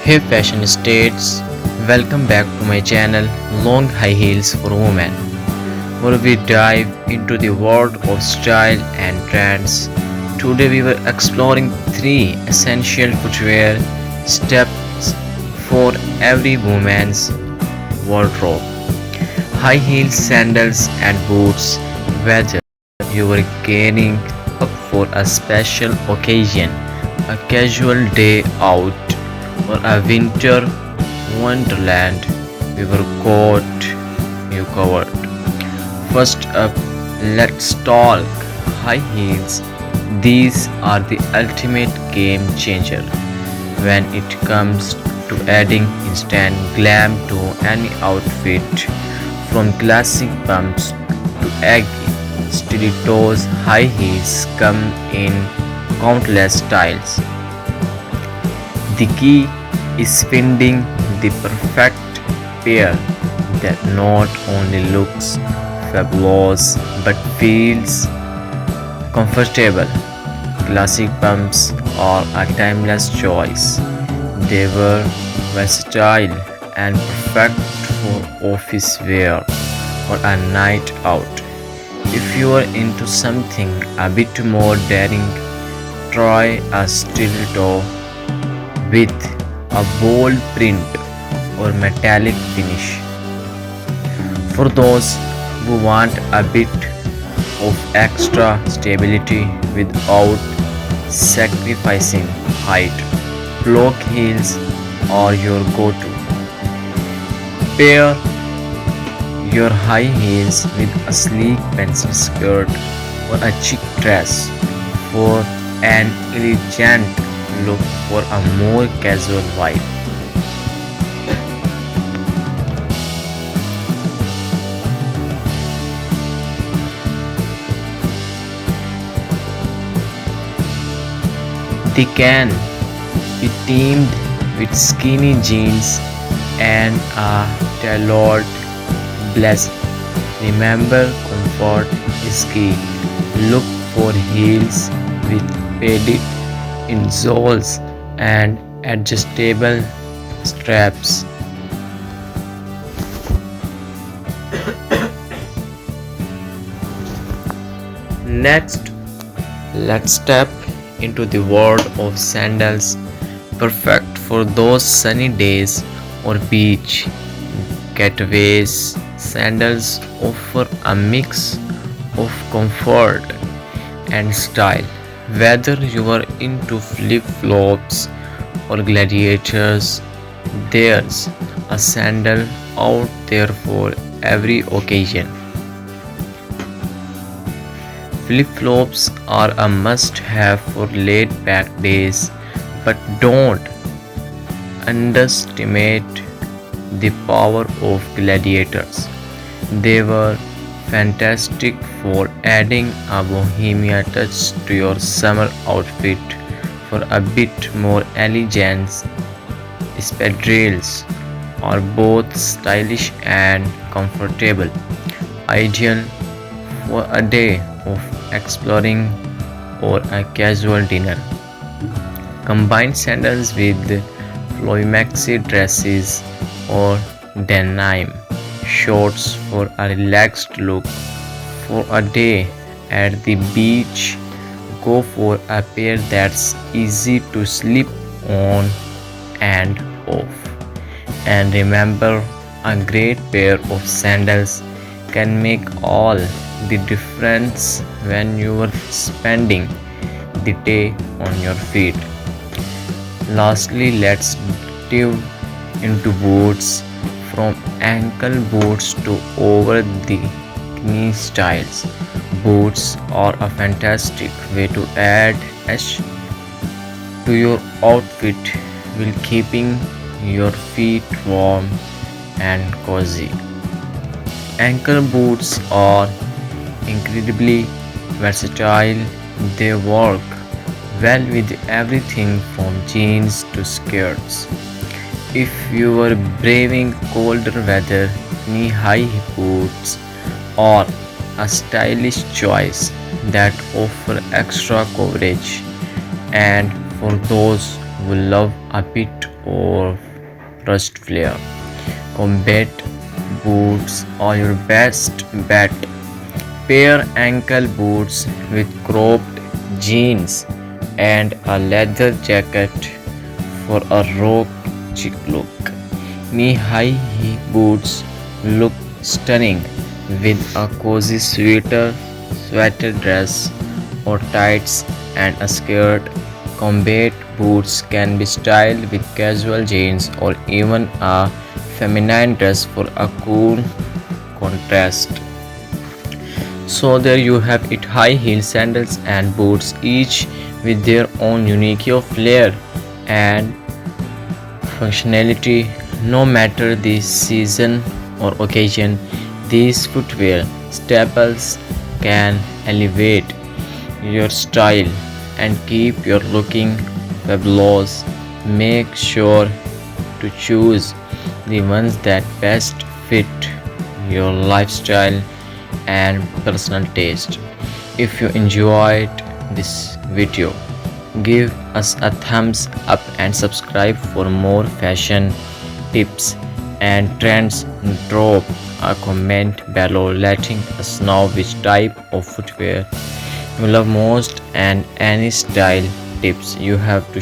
Hey fashion states, welcome back to my channel Long High Heels for Women, where we dive into the world of style and trends. Today we were exploring three essential footwear steps for every woman's wardrobe. High heels, sandals and boots, whether you were gearing up for a special occasion, a casual day out, or a winter wonderland, we were got you covered. First up, let's talk high heels. These are the ultimate game changer when it comes to adding instant glam to any outfit. From classic pumps to eggy stilettos, high heels come in countless styles. The key is finding the perfect pair that not only looks fabulous but feels comfortable. Classic pumps are a timeless choice. They were versatile and perfect for office wear or a night out. If you are into something a bit more daring, try a stiletto with a bold print or metallic finish. For those who want a bit of extra stability without sacrificing height, block heels are your go-to. Pair your high heels with a sleek pencil skirt or a chic dress for an elegant look for a more casual vibe. They can be teamed with skinny jeans and a tailored blazer. Remember, comfort is key. Look for heels with padded insoles and adjustable straps. Next, let's step into the world of sandals, perfect for those sunny days or beach getaways. Sandals offer a mix of comfort and style. Whether you are into flip flops or gladiators, there's a sandal out there for every occasion. Flip flops are a must have for laid back days, but don't underestimate the power of gladiators. They were fantastic for adding a bohemian touch to your summer outfit. For a bit more elegance, espadrilles are both stylish and comfortable, ideal for a day of exploring or a casual dinner. Combine sandals with flowy maxi dresses or denim shorts for a relaxed look. For a day at the beach, go for a pair that's easy to slip on and off. And remember, a great pair of sandals can make all the difference when you are spending the day on your feet. Lastly, let's dive into boots, from ankle boots to over the knee styles. Boots are a fantastic way to add edge to your outfit while keeping your feet warm and cozy. Ankle boots are incredibly versatile. They work well with everything from jeans to skirts. If you are braving colder weather, knee-high boots are a stylish choice that offer extra coverage. And for those who love a bit or rust flare. Combat boots are your best bet. Pair ankle boots with cropped jeans and a leather jacket for a rock chic look. Knee-high boots look stunning with a cozy sweater dress or tights and a skirt. Combat boots can be styled with casual jeans or even a feminine dress for a cool contrast. So there you have it, high heel sandals and boots, each with their own unique flair and functionality. No matter the season or occasion, these footwear staples can elevate your style and keep your looking fabulous. Make sure to choose the ones that best fit your lifestyle and personal taste. If you enjoyed this video, give us a thumbs up and subscribe for more fashion tips and trends. Drop a comment below letting us know which type of footwear you love most and any style tips you have to